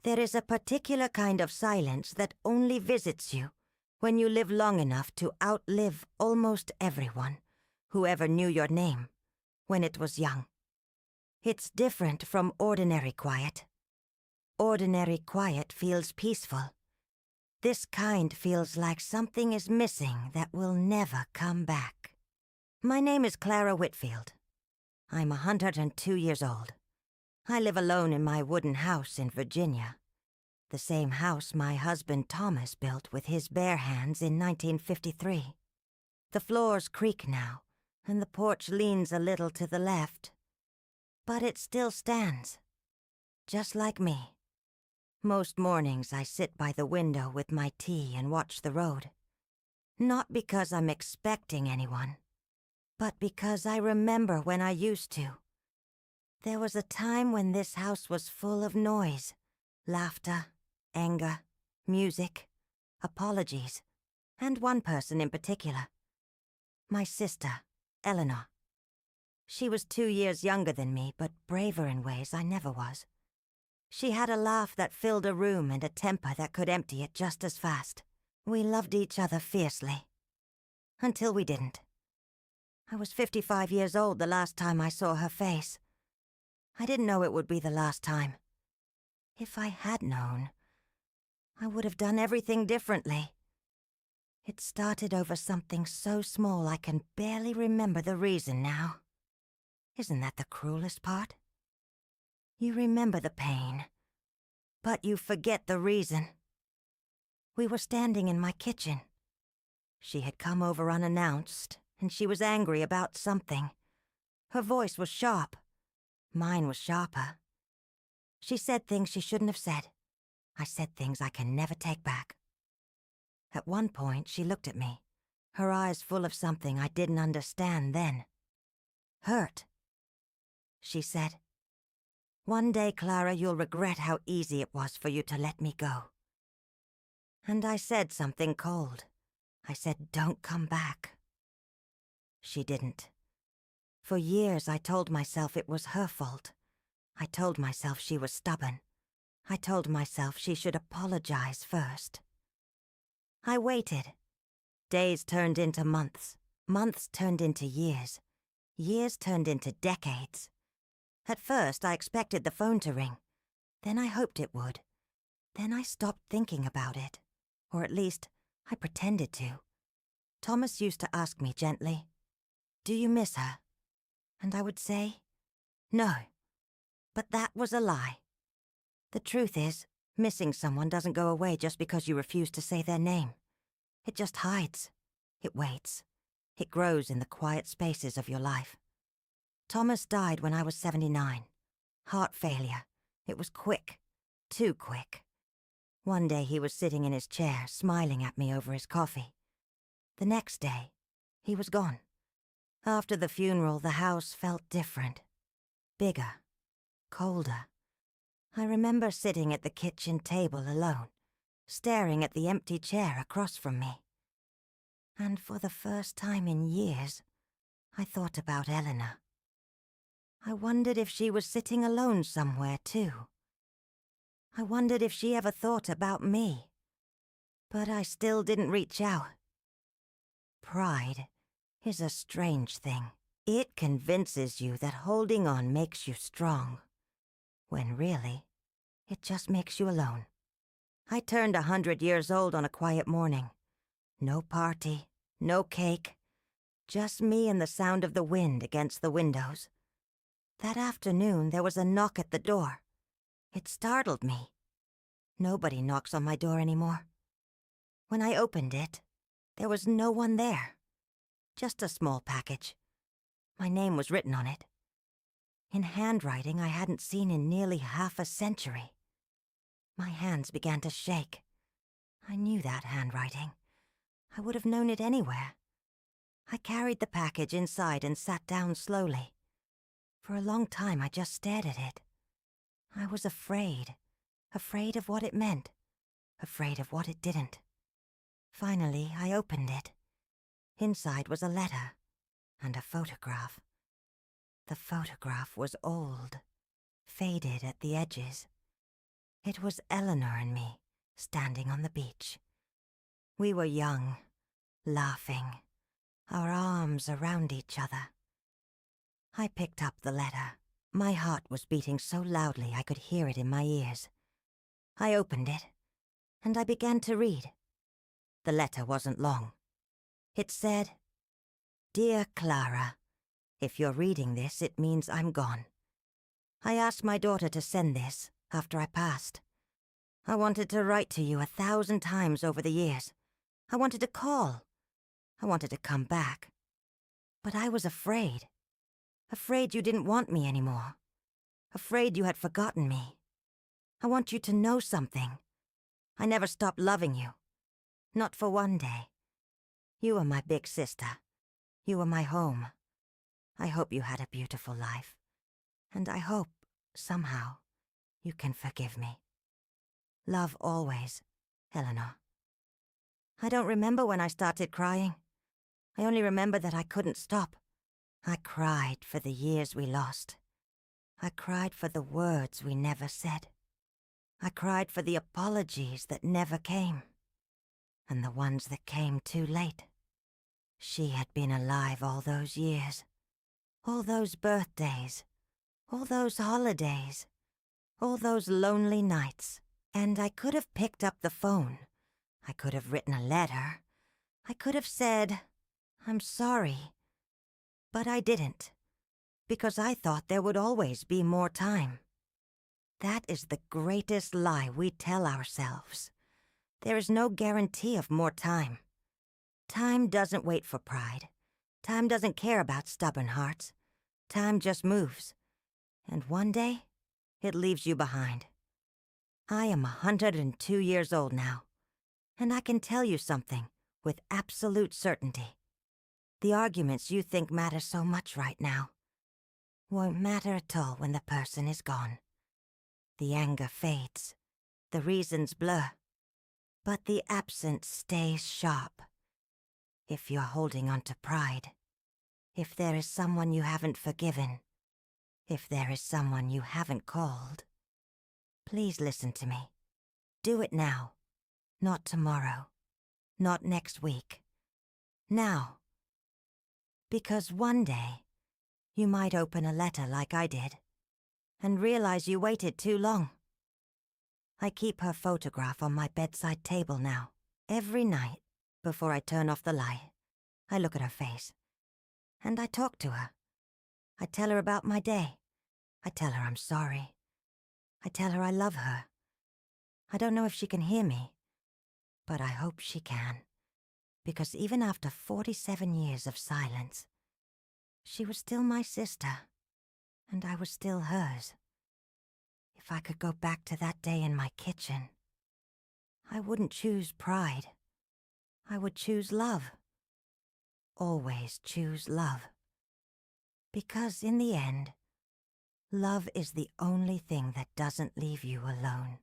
There is a particular kind of silence that only visits you when you live long enough to outlive almost everyone who ever knew your name when it was young. It's different from ordinary quiet. Ordinary quiet feels peaceful. This kind feels like something is missing that will never come back. My name is Clara Whitfield. I'm 102 years old. I live alone in my wooden house in Virginia, the same house my husband Thomas built with his bare hands in 1953. The floors creak now, and the porch leans a little to the left. But it still stands, just like me. Most mornings I sit by the window with my tea and watch the road. Not because I'm expecting anyone, but because I remember when I used to. There was a time when this house was full of noise, laughter, anger, music, apologies, and one person in particular. My sister, Eleanor. She was 2 years younger than me, but braver in ways I never was. She had a laugh that filled a room and a temper that could empty it just as fast. We loved each other fiercely. Until we didn't. I was 55 years old the last time I saw her face. I didn't know it would be the last time. If I had known, I would have done everything differently. It started over something so small I can barely remember the reason now. Isn't that the cruelest part? You remember the pain, but you forget the reason. We were standing in my kitchen. She had come over unannounced, and she was angry about something. Her voice was sharp. Mine was sharper. She said things she shouldn't have said. I said things I can never take back. At one point, she looked at me, her eyes full of something I didn't understand then. Hurt. She said, "One day, Clara, you'll regret how easy it was for you to let me go." And I said something cold. I said, "Don't come back." She didn't. For years, I told myself it was her fault. I told myself she was stubborn. I told myself she should apologize first. I waited. Days turned into months. Months turned into years. Years turned into decades. At first, I expected the phone to ring. Then I hoped it would. Then I stopped thinking about it. Or at least, I pretended to. Thomas used to ask me gently, "Do you miss her?" And I would say, "No." But that was a lie. The truth is, missing someone doesn't go away just because you refuse to say their name. It just hides. It waits. It grows in the quiet spaces of your life. Thomas died when I was 79. Heart failure. It was quick. Too quick. One day he was sitting in his chair, smiling at me over his coffee. The next day, he was gone. After the funeral, the house felt different. Bigger. Colder. I remember sitting at the kitchen table alone, staring at the empty chair across from me. And for the first time in years, I thought about Eleanor. I wondered if she was sitting alone somewhere, too. I wondered if she ever thought about me. But I still didn't reach out. Pride is a strange thing. It convinces you that holding on makes you strong, when really, it just makes you alone. I turned 100 years old on a quiet morning. No party, no cake, just me and the sound of the wind against the windows. That afternoon, there was a knock at the door. It startled me. Nobody knocks on my door anymore. When I opened it, there was no one there. Just a small package. My name was written on it. In handwriting I hadn't seen in nearly half a century. My hands began to shake. I knew that handwriting. I would have known it anywhere. I carried the package inside and sat down slowly. For a long time I just stared at it. I was afraid. Afraid of what it meant. Afraid of what it didn't. Finally, I opened it. Inside was a letter and a photograph. The photograph was old, faded at the edges. It was Eleanor and me, standing on the beach. We were young, laughing, our arms around each other. I picked up the letter. My heart was beating so loudly I could hear it in my ears. I opened it, and I began to read. The letter wasn't long. It said, "Dear Clara, if you're reading this, it means I'm gone. I asked my daughter to send this after I passed. I wanted to write to you 1,000 times over the years. I wanted to call. I wanted to come back. But I was afraid. Afraid you didn't want me anymore. Afraid you had forgotten me. I want you to know something. I never stopped loving you. Not for one day. You were my big sister. You were my home. I hope you had a beautiful life. And I hope, somehow, you can forgive me. Love always, Eleanor." I don't remember when I started crying. I only remember that I couldn't stop. I cried for the years we lost. I cried for the words we never said. I cried for the apologies that never came. And the ones that came too late. She had been alive all those years. All those birthdays. All those holidays. All those lonely nights. And I could have picked up the phone. I could have written a letter. I could have said, "I'm sorry." But I didn't. Because I thought there would always be more time. That is the greatest lie we tell ourselves. There is no guarantee of more time. Time doesn't wait for pride. Time doesn't care about stubborn hearts. Time just moves. And one day, it leaves you behind. I am 102 years old now. And I can tell you something with absolute certainty. The arguments you think matter so much right now won't matter at all when the person is gone. The anger fades. The reasons blur. But the absence stays sharp. If you're holding on to pride, if there is someone you haven't forgiven, if there is someone you haven't called, please listen to me. Do it now. Not tomorrow. Not next week. Now. Because one day, you might open a letter like I did, and realize you waited too long. I keep her photograph on my bedside table now. Every night, before I turn off the light, I look at her face. And I talk to her. I tell her about my day. I tell her I'm sorry. I tell her I love her. I don't know if she can hear me, but I hope she can. Because even after 47 years of silence, she was still my sister, and I was still hers. If I could go back to that day in my kitchen, I wouldn't choose pride. I would choose love. Always choose love. Because in the end, love is the only thing that doesn't leave you alone.